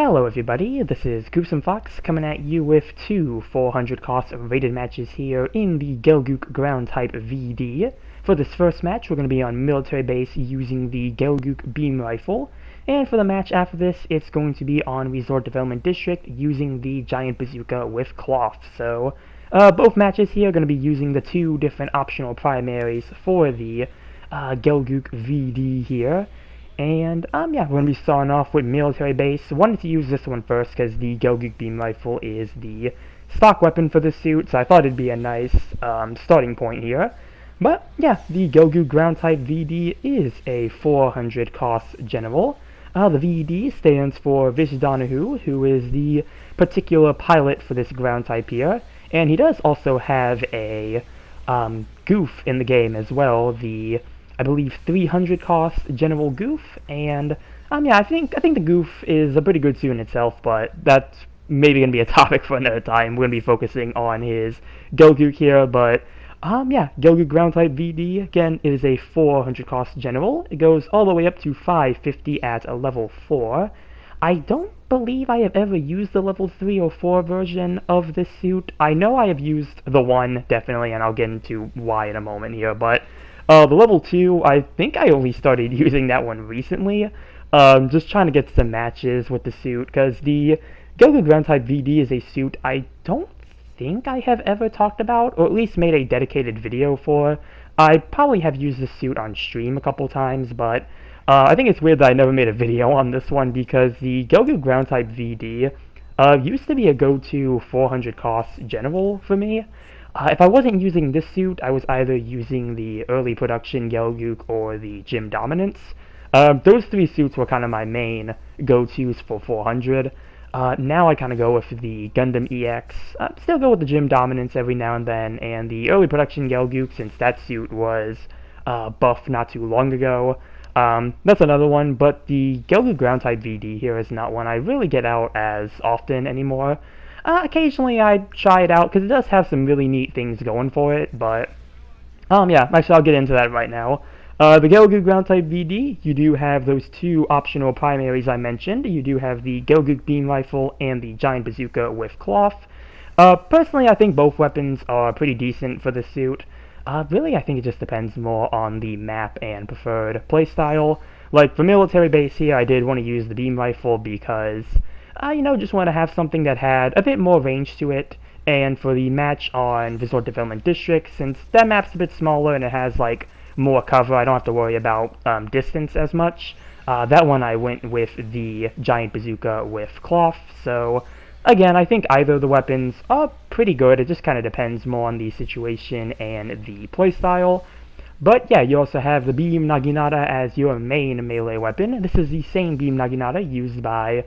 Hello everybody, this is Goopsome Fox coming at you with two 400 cost rated matches here in the Gelgoog Ground Type VD. For this first match, we're going to be on military base using the Gelgoog Beam Rifle, and for the match after this, it's going to be on Resort Development District using the Giant Bazooka with Cloth. So, both matches here are going to be using the two different optional primaries for the Gelgoog VD here. And, yeah, we're going to be starting off with military base. Wanted to use this one first because the Gelgoog Beam Rifle is the stock weapon for the suit, so I thought it'd be a nice starting point here. But, yeah, the Gelgoog Ground Type VD is a 400 cost general. The VD stands for Vish Donahue, who is the particular pilot for this ground type here. And he does also have a goof in the game as well, I believe 300 cost General Goof, and yeah, I think the Goof is a pretty good suit in itself, but that's maybe gonna be a topic for another time. We're gonna be focusing on his Gelgoog here, but yeah, Gelgoog Ground Type VD again is a 400 cost General. It goes all the way up to 550 at a level 4. I don't believe I have ever used the level 3 or 4 version of this suit. I know I have used the 1 definitely, and I'll get into why in a moment here, but the level 2, I think I only started using that one recently, just trying to get some matches with the suit, because the Gelgoog Ground Type VD is a suit I don't think I have ever talked about, or at least made a dedicated video for. I probably have used this suit on stream a couple times, but I think it's weird that I never made a video on this one, because the Gelgoog Ground Type VD used to be a go-to 400 cost general for me. If I wasn't using this suit, I was either using the early production Gelgoog or the Gym Dominance. Those three suits were kind of my main go-tos for 400. Now I kind of go with the Gundam EX. Still go with the Gym Dominance every now and then, and the early production Gelgoog, since that suit was buffed not too long ago. That's another one, but the Gelgoog Ground Type VD here is not one I really get out as often anymore. Occasionally I try it out, because it does have some really neat things going for it, but, yeah, actually I'll get into that right now. The Gelgoog Ground Type VD, you do have those two optional primaries I mentioned. You do have the Gelgoog Beam Rifle and the Giant Bazooka with Cloth. Personally, I think both weapons are pretty decent for the suit. Really, I think it just depends more on the map and preferred playstyle. Like, for military base here, I did want to use the Beam Rifle because you know, just want to have something that had a bit more range to it. And for the match on Resort Development District, since that map's a bit smaller and it has, like, more cover, I don't have to worry about distance as much. That one I went with the Giant Bazooka with Cloth. So, again, I think either of the weapons are pretty good. It just kind of depends more on the situation and the playstyle. But yeah, you also have the Beam Naginata as your main melee weapon. This is the same Beam Naginata used by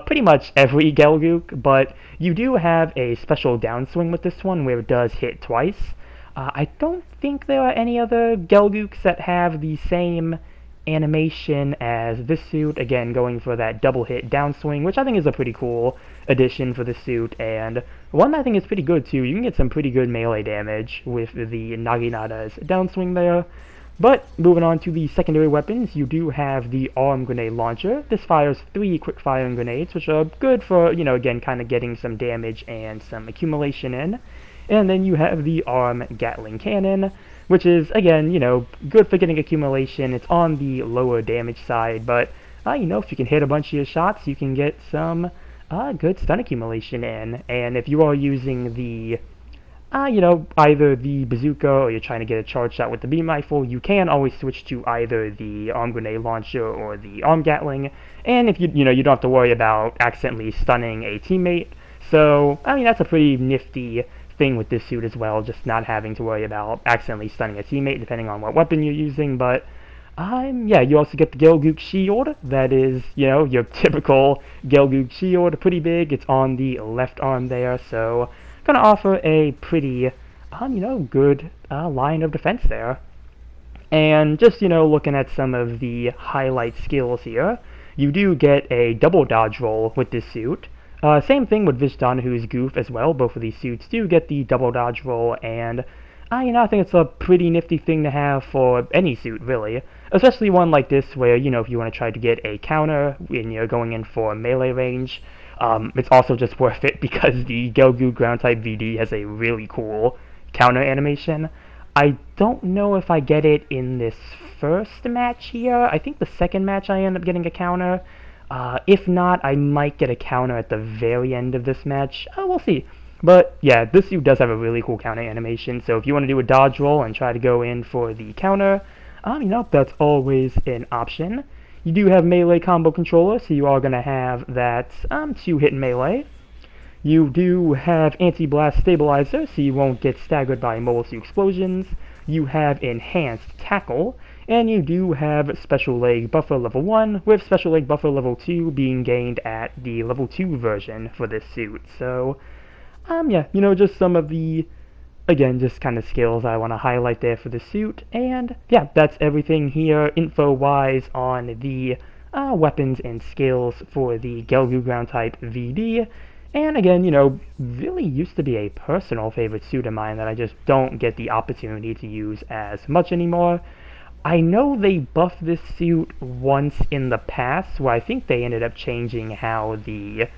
pretty much every Gelgoog, but you do have a special downswing with this one where it does hit twice. I don't think there are any other Gelgoogs that have the same animation as this suit, again going for that double hit downswing, which I think is a pretty cool addition for the suit, and one I think is pretty good too. You can get some pretty good melee damage with the Naginata's downswing there. But moving on to the secondary weapons, you do have the arm grenade launcher. This fires 3 quick firing grenades, which are good for, you know, again, kind of getting some damage and some accumulation in. And then you have the arm Gatling cannon, which is, again, you know, good for getting accumulation. It's on the lower damage side, but, you know, if you can hit a bunch of your shots, you can get some good stun accumulation in. And if you are using the you know, either the bazooka or you're trying to get a charge shot with the beam rifle, you can always switch to either the arm grenade launcher or the arm gatling, and if you know, you don't have to worry about accidentally stunning a teammate. So, I mean, that's a pretty nifty thing with this suit as well, just not having to worry about accidentally stunning a teammate depending on what weapon you're using. But yeah, you also get the Gelgoog shield. That is, you know, your typical Gelgoog shield, pretty big. It's on the left arm there, so gonna offer a pretty, you know, good line of defense there. And just, you know, looking at some of the highlight skills here, you do get a double dodge roll with this suit. Same thing with Vish Donahue's goof as well. Both of these suits do get the double dodge roll, and I think it's a pretty nifty thing to have for any suit, really. Especially one like this where, if you want to try to get a counter when you're going in for melee range, it's also just worth it because the Gelgoog Ground Type VD has a really cool counter animation. I don't know if I get it in this first match here. I think the second match I end up getting a counter. If not, I might get a counter at the very end of this match. We'll see. But yeah, this suit does have a really cool counter animation, so if you want to do a dodge roll and try to go in for the counter, that's always an option. You do have melee combo controller, so you are going to have that 2-hit melee. You do have anti-blast stabilizer, so you won't get staggered by mobile suit explosions. You have enhanced tackle, and you do have special leg buffer level 1, with special leg buffer level 2 being gained at the level 2 version for this suit. So, just some of the, again, just kind of skills I want to highlight there for the suit. And yeah, that's everything here info-wise on the weapons and skills for the Gelgoog Ground Type VD. And again, really used to be a personal favorite suit of mine that I just don't get the opportunity to use as much anymore. I know they buffed this suit once in the past, where I think they ended up changing how the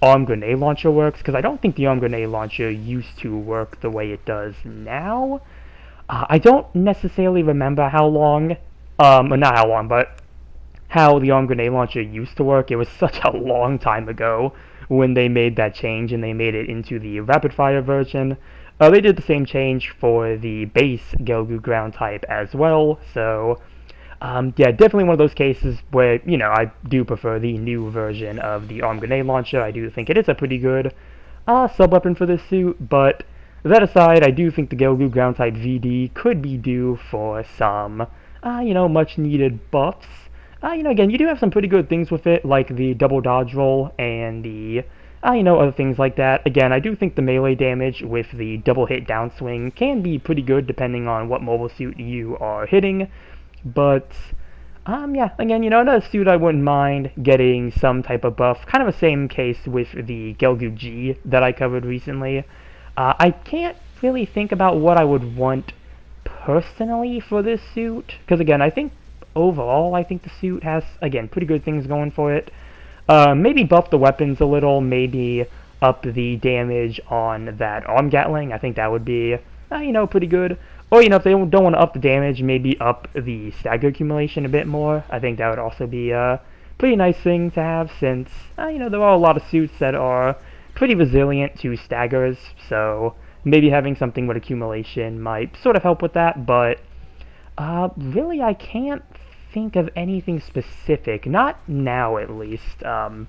arm grenade launcher works, because I don't think the arm grenade launcher used to work the way it does now. I don't necessarily remember how long, or not how long, but how the arm grenade launcher used to work. It was such a long time ago when they made that change and they made it into the rapid fire version. They did the same change for the base Gelgoog Ground Type as well, so yeah, definitely one of those cases where, I do prefer the new version of the arm grenade launcher. I do think it is a pretty good sub-weapon for this suit, but that aside, I do think the Gelgoog Ground Type VD could be due for some, much-needed buffs. Again, you do have some pretty good things with it, like the double dodge roll and the, other things like that. Again, I do think the melee damage with the double hit downswing can be pretty good depending on what mobile suit you are hitting. But, yeah, again, another suit I wouldn't mind getting some type of buff. Kind of the same case with the Gelgoog G that I covered recently. I can't really think about what I would want personally for this suit, because again, I think overall, the suit has, again, pretty good things going for it. Maybe buff the weapons a little, maybe up the damage on that arm gatling. I think that would be, pretty good. Or, if they don't want to up the damage, maybe up the stagger accumulation a bit more. I think that would also be a pretty nice thing to have, since, there are a lot of suits that are pretty resilient to staggers, so maybe having something with accumulation might sort of help with that, but really I can't think of anything specific, not now at least.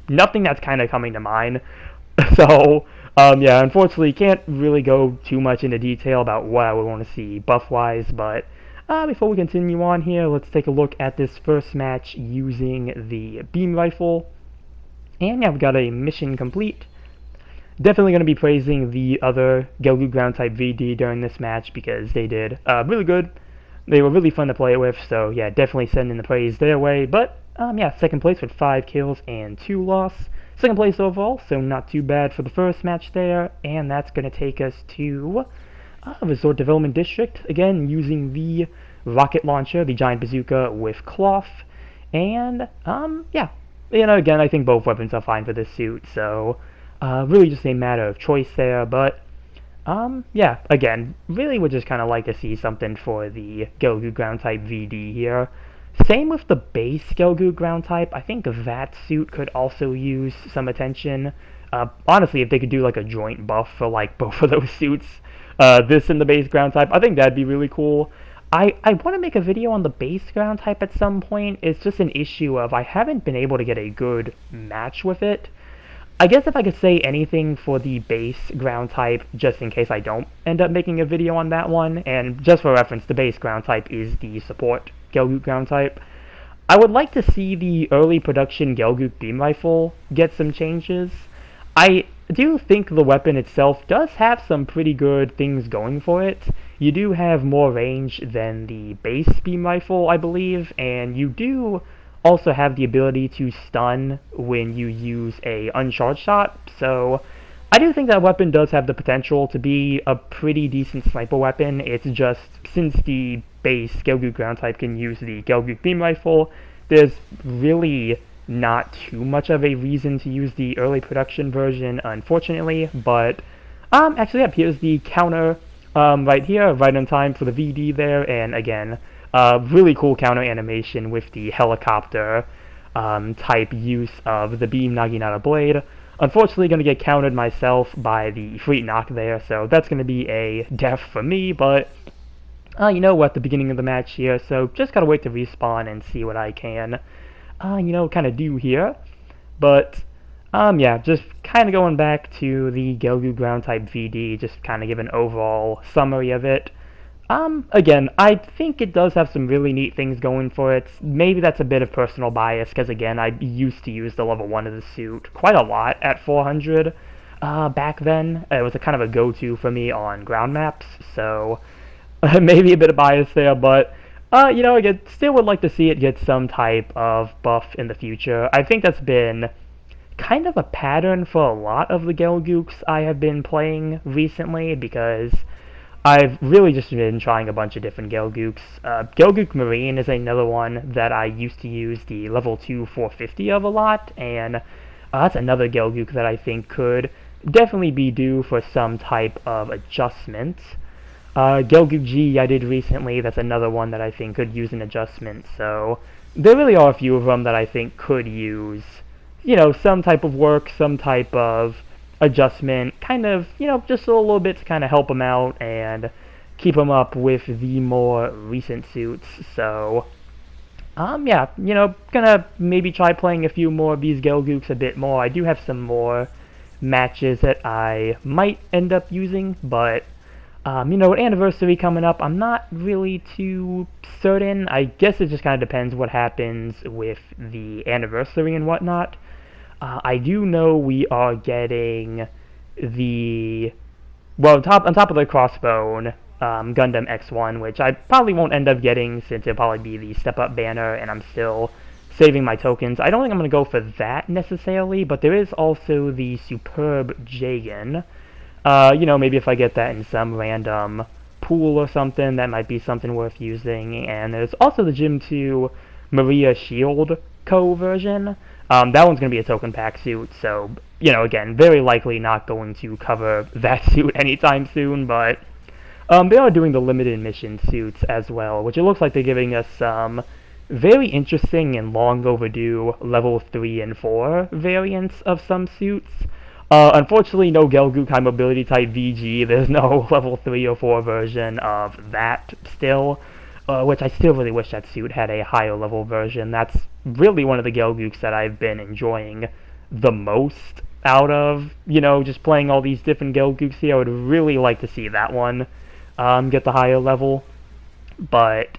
Nothing that's kind of coming to mind. So, yeah, unfortunately, can't really go too much into detail about what I would want to see buff-wise, but before we continue on here, let's take a look at this first match using the beam rifle. And yeah, we've got a mission complete. Definitely going to be praising the other Gelgoog Ground Type VD during this match because they did really good. They were really fun to play with, so yeah, definitely sending the praise their way. But, yeah, second place with 5 kills and 2 loss. Second place overall, so not too bad for the first match there. And that's going to take us to Resort Development District. Again, using the rocket launcher, the Giant Bazooka with cloth. And, yeah, again, I think both weapons are fine for this suit, so really just a matter of choice there. But yeah, again, really would just kind of like to see something for the Gelgoog Ground Type VD here. Same with the base Gelgoog Ground Type. I think that suit could also use some attention. Honestly, if they could do like a joint buff for like both of those suits, this and the base Ground Type, I think that'd be really cool. I want to make a video on the base Ground Type at some point. It's just an issue of I haven't been able to get a good match with it. I guess if I could say anything for the base Ground Type, just in case I don't end up making a video on that one, and just for reference, the base Ground Type is the support Gelgoog Ground Type. I would like to see the early production Gelgoog beam rifle get some changes. I do think the weapon itself does have some pretty good things going for it. You do have more range than the base beam rifle, I believe, and you do also have the ability to stun when you use a uncharged shot, so I do think that weapon does have the potential to be a pretty decent sniper weapon. It's just, since the base Gelgoog Ground Type can use the Gelgoog Beam Rifle, there's really not too much of a reason to use the early production version, unfortunately. But actually, yep, here's the counter right here, right on time for the VD there, and again, really cool counter animation with the helicopter type use of the beam knocking out a blade. Unfortunately, going to get countered myself by the Fleet Knock there, so that's going to be a death for me, but you know, we're at the beginning of the match here, so just gotta wait to respawn and see what I can, you know, kind of do here. But, yeah, just kind of going back to the Gelgoog Ground Type VD, just kind of give an overall summary of it. Again, I think it does have some really neat things going for it. Maybe that's a bit of personal bias, because again, I used to use the level 1 of the suit quite a lot at 400 back then. It was a kind of a go-to for me on ground maps, so maybe a bit of bias there, but you know, I still would like to see it get some type of buff in the future. I think that's been kind of a pattern for a lot of the Gelgooks I have been playing recently, because I've really just been trying a bunch of different Gelgooks. Gelgoog Marine is another one that I used to use the level 2 450 of a lot, and that's another Gelgook that I think could definitely be due for some type of adjustment. Gelgoog G I did recently, that's another one that I think could use an adjustment, so there really are a few of them that I think could use, you know, some type of work, some type of adjustment, kind of, you know, just a little bit to kind of help them out and keep them up with the more recent suits. So, yeah, you know, gonna maybe try playing a few more of these Gelgooks a bit more. I do have some more matches that I might end up using, but, you know, with Anniversary coming up, I'm not really too certain. I guess it just kind of depends what happens with the Anniversary and whatnot. I do know we are getting the, well, on top of the Crossbone Gundam X1, which I probably won't end up getting since it'll probably be the step-up banner, and I'm still saving my tokens. I don't think I'm going to go for that necessarily, but there is also the Superb Jagan. You know, maybe if I get that in some random pool or something, that might be something worth using. And there's also the Gym 2 Maria Shield Co version. That one's going to be a token pack suit, so, you know, again, very likely not going to cover that suit anytime soon, but they are doing the limited mission suits as well, which it looks like they're giving us some very interesting and long overdue level 3 and 4 variants of some suits. Unfortunately, no Gelgoog High Mobility Type VG, there's no level 3 or 4 version of that still. Which I still really wish that suit had a higher level version. That's really one of the Gelgooks that I've been enjoying the most out of, you know, just playing all these different Gelgooks here. I would really like to see that one get the higher level. But,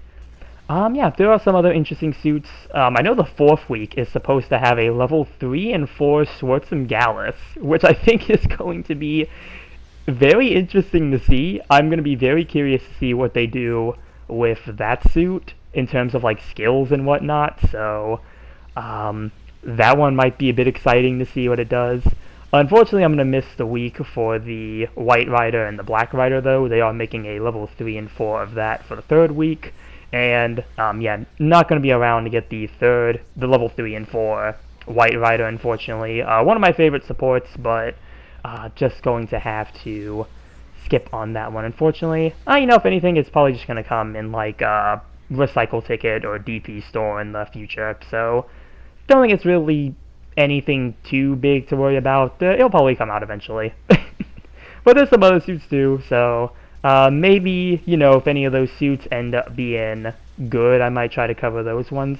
yeah, there are some other interesting suits. I know the 4th week is supposed to have a level 3 and 4 Schwartzem Gallus, which I think is going to be very interesting to see. I'm going to be very curious to see what they do with that suit in terms of like skills and whatnot, so that one might be a bit exciting to see what it does. Unfortunately, I'm going to miss the week for the White Rider and the Black Rider, though. They are making a level 3 and 4 of that for the 3rd week, and yeah, not going to be around to get the level 3 and 4 White Rider, unfortunately. One of my favorite supports, but just going to have to skip on that one, unfortunately. You know, if anything, it's probably just going to come in like a recycle ticket or DP store in the future, so don't think it's really anything too big to worry about. It'll probably come out eventually. But there's some other suits too, so maybe, you know, if any of those suits end up being good, I might try to cover those ones.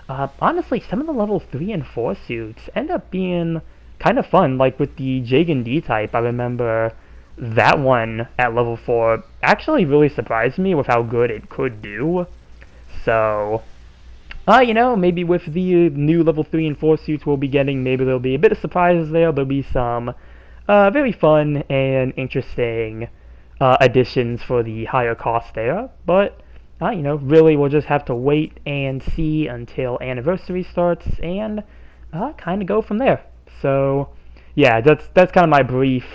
Honestly, some of the level 3 and 4 suits end up being kind of fun, like with the Jagan D type. I remember that one at level 4 actually really surprised me with how good it could do. So, you know, maybe with the new level 3 and 4 suits we'll be getting, maybe there'll be a bit of surprises there. There'll be some very fun and interesting additions for the higher cost there. But, you know, really we'll just have to wait and see until Anniversary starts and kind of go from there. So, yeah, that's kind of my brief,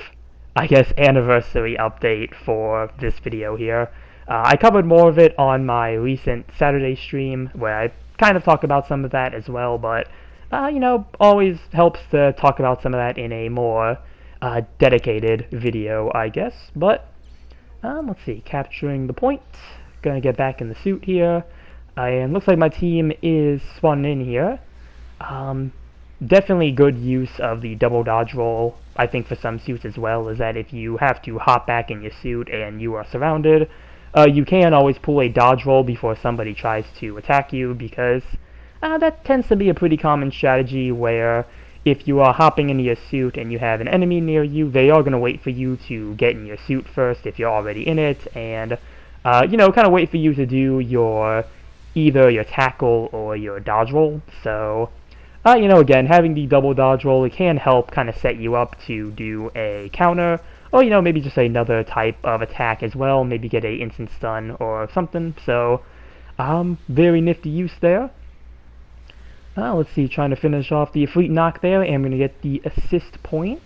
I guess, anniversary update for this video here. I covered more of it on my recent Saturday stream, where I kind of talk about some of that as well, but, you know, always helps to talk about some of that in a more dedicated video, I guess. But, let's see, capturing the point. Gonna get back in the suit here. And looks like my team is spawning in here. Definitely good use of the double dodge roll, I think, for some suits as well, is that if you have to hop back in your suit and you are surrounded, you can always pull a dodge roll before somebody tries to attack you, because that tends to be a pretty common strategy where if you are hopping into your suit and you have an enemy near you, they are going to wait for you to get in your suit first if you're already in it, and, you know, kind of wait for you to do either your tackle or your dodge roll. So, you know, again, having the double dodge roll, it can help kind of set you up to do a counter, or, you know, maybe just another type of attack as well, maybe get a instant stun or something. So, very nifty use there. Let's see, trying to finish off the fleet knock there, and I'm going to get the assist points.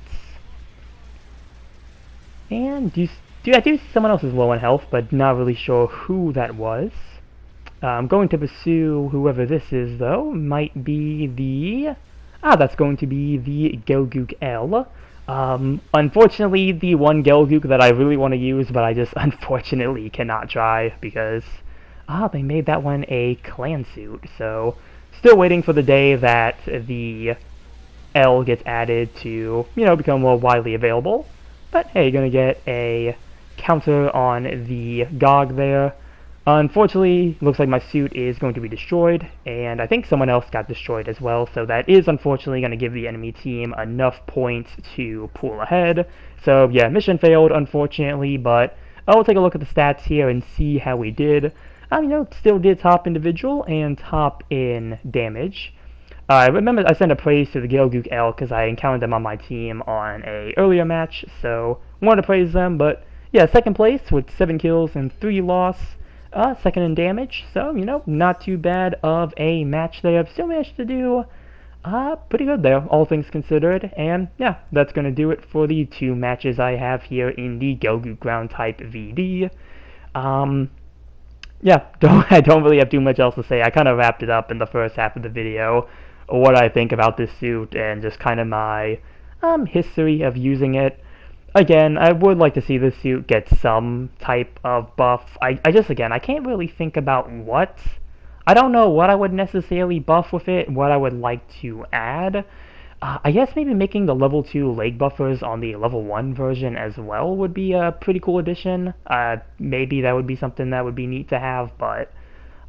And I do see someone else is low on health, but not really sure who that was. I'm going to pursue whoever this is, though. Might be the... that's going to be the Gelgoog L. Unfortunately, the one Gelgoog that I really want to use, but I just unfortunately cannot try, because they made that one a clan suit. So, still waiting for the day that the L gets added to, you know, become more widely available. But hey, gonna get a counter on the GOG there. Unfortunately, looks like my suit is going to be destroyed, and I think someone else got destroyed as well, so that is unfortunately going to give the enemy team enough points to pull ahead. So yeah, mission failed, unfortunately, but I'll take a look at the stats here and see how we did. You know, still did top individual and top in damage. I remember I sent a praise to the Gelgoog L because I encountered them on my team on a earlier match, so wanted to praise them. But yeah, second place with 7 kills and 3 loss. Second in damage, so, you know, not too bad of a match there. I've still managed to do pretty good there, all things considered. And yeah, that's going to do it for the 2 matches I have here in the Gelgoog Ground Type VD. Yeah, I don't really have too much else to say. I kind of wrapped it up in the first half of the video, what I think about this suit and just kind of my history of using it. Again, I would like to see this suit get some type of buff. I can't really think about what. I don't know what I would necessarily buff with it, what I would like to add. I guess maybe making the level 2 leg buffers on the level 1 version as well would be a pretty cool addition. Maybe that would be something that would be neat to have, but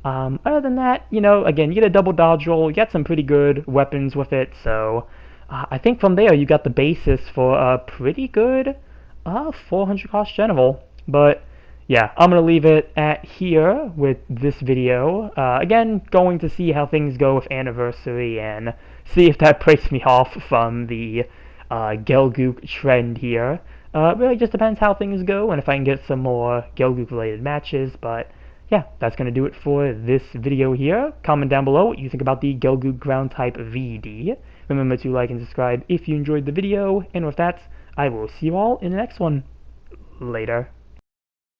other than that, you know, again, you get a double dodge roll, you get some pretty good weapons with it, so I think from there you got the basis for a pretty good 400 cost general. But yeah, I'm going to leave it at here with this video. Again, going to see how things go with Anniversary and see if that breaks me off from the Gelgoog trend here. Really just depends how things go and if I can get some more Gelgoog related matches. But yeah, that's going to do it for this video here. Comment down below what you think about the Gelgoog Ground Type VD. Remember to like and subscribe if you enjoyed the video, and with that, I will see you all in the next one. Later.